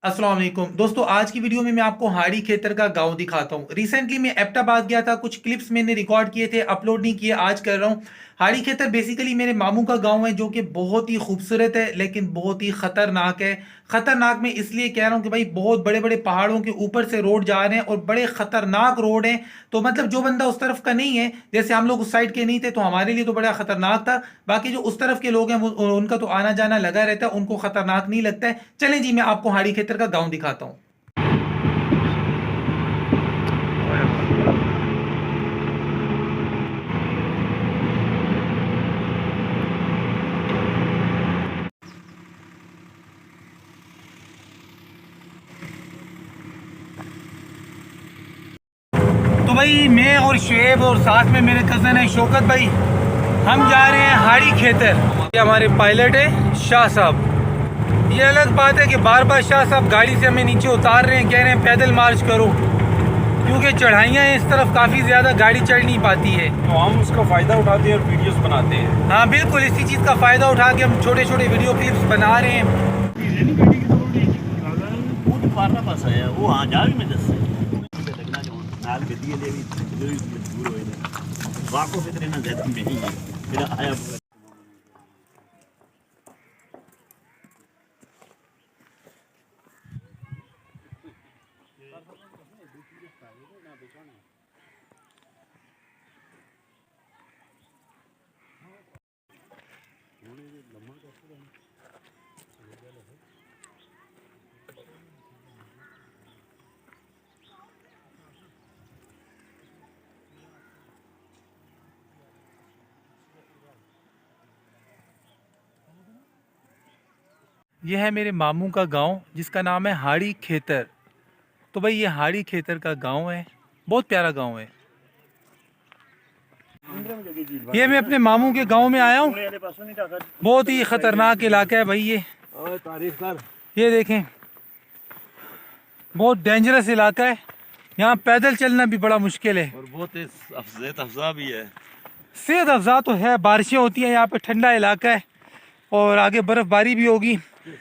अस्सलाम वालेकुम दोस्तों, आज की वीडियो में मैं आपको हाड़ी खेतर का गांव दिखाता हूँ। रिसेंटली मैं एबटाबाद गया था, कुछ क्लिप्स मैंने रिकॉर्ड किए थे, अपलोड नहीं किए, आज कर रहा हूँ। हाड़ी खेतर बेसिकली मेरे मामू का गांव है, जो कि बहुत ही खूबसूरत है लेकिन बहुत ही खतरनाक है। खतरनाक मैं इसलिए कह रहा हूँ कि भाई बहुत बड़े बड़े पहाड़ों के ऊपर से रोड जा रहे हैं और बड़े खतरनाक रोड हैं। तो मतलब जो बंदा उस तरफ का नहीं है, जैसे हम लोग उस साइड के नहीं थे, तो हमारे लिए तो बड़ा खतरनाक था। बाकी जो उस तरफ के लोग हैं उनका तो आना जाना लगा रहता है, उनको खतरनाक नहीं लगता है। चलें जी, मैं आपको हाड़ी खेतर का गांव दिखाता हूँ। तो भाई मैं और शुएब और साथ में मेरे कज़न है शौकत भाई, हम जा रहे हैं हाड़ी खेतर। ये हमारे पायलट है शाह साहब। ये अलग बात है कि बार बार शाह साहब गाड़ी से हमें नीचे उतार रहे हैं, कह रहे हैं पैदल मार्च करो, क्योंकि चढ़ाइयाँ हैं इस तरफ काफ़ी ज़्यादा, गाड़ी चढ़ नहीं पाती है। तो हम उसका फ़ायदा उठाते हैं और वीडियोस बनाते हैं। हाँ बिल्कुल, इसी चीज़ का फ़ायदा उठा के हम छोटे छोटे वीडियो क्लिप्स बना रहे हैं। वो हाँ जा भी मैं दस लगना जो नाल गद्दी ले भी मजबूर हो गए वाको फितरे ना जैत में ही मेरा आया। यह है मेरे मामू का गांव, जिसका नाम है हाड़ी खेतर। तो भाई ये हाड़ी खेतर का गांव है, बहुत प्यारा गांव है। ये मैं अपने मामू के गांव में आया हूँ, बहुत ही खतरनाक इलाका है भाई ये देखें, बहुत डेंजरस इलाका है। यहाँ पैदल चलना भी बड़ा मुश्किल है और बहुत सेहत अफजा भी है। सेहत अफजा तो है, बारिशें होती हैं यहाँ पे, ठंडा इलाका है और आगे बर्फबारी भी होगी।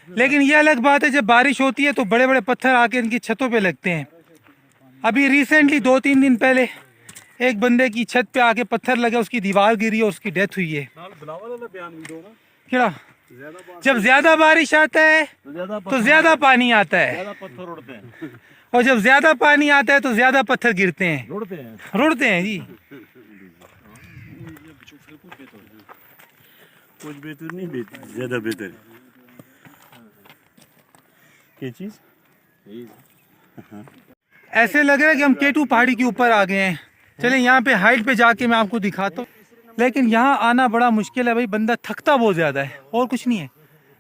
लेकिन ये अलग बात है, जब बारिश होती है तो बड़े बड़े पत्थर आके इनकी छतों पे लगते हैं। अभी रिसेंटली 2-3 दिन पहले एक बंदे की छत पे आके पत्थर लगे, उसकी दीवार गिरी और उसकी डेथ हुई है। क्या जब ज्यादा बारिश आता है तो ज्यादा पानी आता है, पत्थर उड़ते हैं और जब ज्यादा पानी आता है तो ज्यादा पत्थर गिरते हैं, रुड़ते हैं जी। कुछ बेहतर नहीं, ज्यादा बेहतर क्या चीज। ऐसे लग रहा है कि हम केटू पहाड़ी के ऊपर आ गए हैं। चलें यहाँ पे हाइट पे जाके मैं आपको दिखाता हूँ। लेकिन यहाँ आना बड़ा मुश्किल है भाई, बंदा थकता बहुत ज़्यादा है और कुछ नहीं है,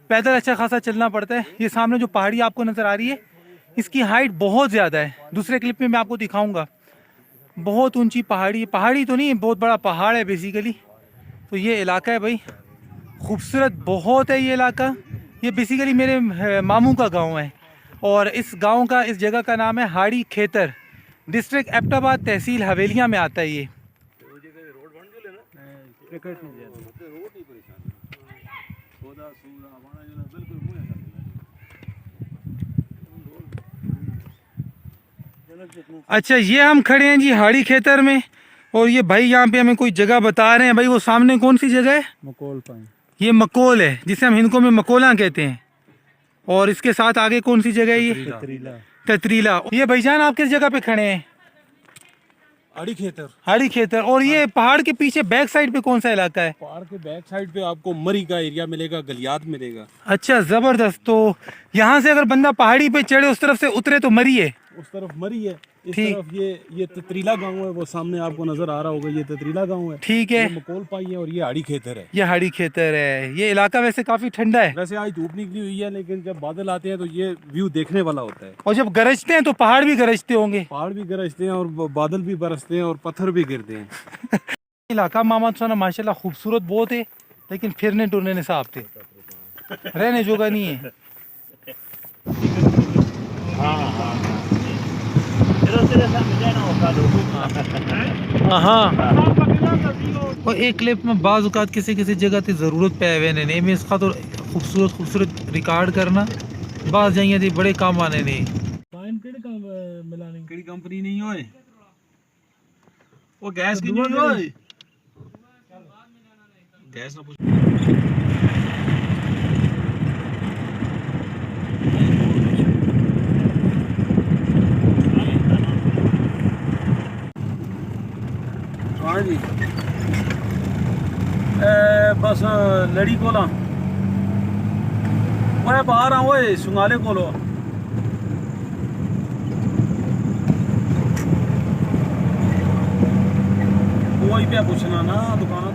पैदल अच्छा खासा चलना पड़ता है। ये सामने जो पहाड़ी आपको नज़र आ रही है, इसकी हाइट बहुत ज़्यादा है, दूसरे क्लिप में मैं आपको दिखाऊँगा। बहुत ऊंची पहाड़ी, पहाड़ी तो नहीं है, बहुत बड़ा पहाड़ है बेसिकली। तो ये इलाका है भाई, खूबसूरत बहुत है ये इलाका। ये बेसिकली मेरे मामू का गांव है और इस गांव का, इस जगह का नाम है हाड़ी खेतर, डिस्ट्रिक्ट एबटाबाद, तहसील हवेलियां में आता है ये। अच्छा, ये हम खड़े हैं जी हाड़ी खेतर में, और ये भाई यहाँ पे हमें कोई जगह बता रहे हैं। भाई वो सामने कौन सी जगह है? मकोल पानी। ये मकोल है, जिसे हम हिंदको में मकोला कहते हैं। और इसके साथ आगे कौन सी जगह है? ये ततरीला। ये भाईजान आप किस जगह पे खड़े हैं? हाड़ी खेतर। हाड़ी खेतर। और ये पहाड़ के पीछे बैक साइड पे कौन सा इलाका है? पहाड़ के बैक साइड पे आपको मरी का एरिया मिलेगा, गलियात मिलेगा। अच्छा जबरदस्त। तो यहाँ से अगर बंदा पहाड़ी पे चढ़े, उस तरफ से उतरे तो मरी है, उस तरफ मरी है, इस ठीक। तरफ ये ततरीला गांव है, वो सामने आपको नजर आ रहा होगा, ये ततरीला गांव है, ठीक है। ये मकोल पाई है और ये हाड़ी खेतर है। ये हाड़ी खेतर है। ये इलाका वैसे काफी ठंडा है, वैसे आज धूप निकली हुई है, लेकिन जब बादल आते हैं तो ये व्यू देखने वाला होता है। और जब गरजते हैं तो पहाड़ भी गरजते होंगे। पहाड़ भी गरजते हैं और बादल भी बरसते हैं और पत्थर भी गिरते हैं। इलाका मामा सोना माशाल्लाह खूबसूरत बहुत है, लेकिन फिरने टुरने ने साफ थे, रहने जोगा नहीं है। हाँ, और एक क्लिप में बाज़ औक़ात किसी किसी जगह ते ज़रूरत पे आए हुए ने, मैं इसका तो खूबसूरत खूबसूरत रिकॉर्ड करना बाहर जाइए थी बड़े काम आने नहीं टाइम केड़े काम मिलाने ਕਿਹੜੀ ਕੰਪਨੀ ਨਹੀਂ ਓਏ ਉਹ ਗੈਸ ਕੀ ਨਹੀਂ ਓਏ ਗੈਸ ਨਾ ਪੁੱਛ हाँ जी बस लड़ी कोला मैं बाहर आऊँ ओए सुंगाले कोलो कोई पे पूछना ना दुकान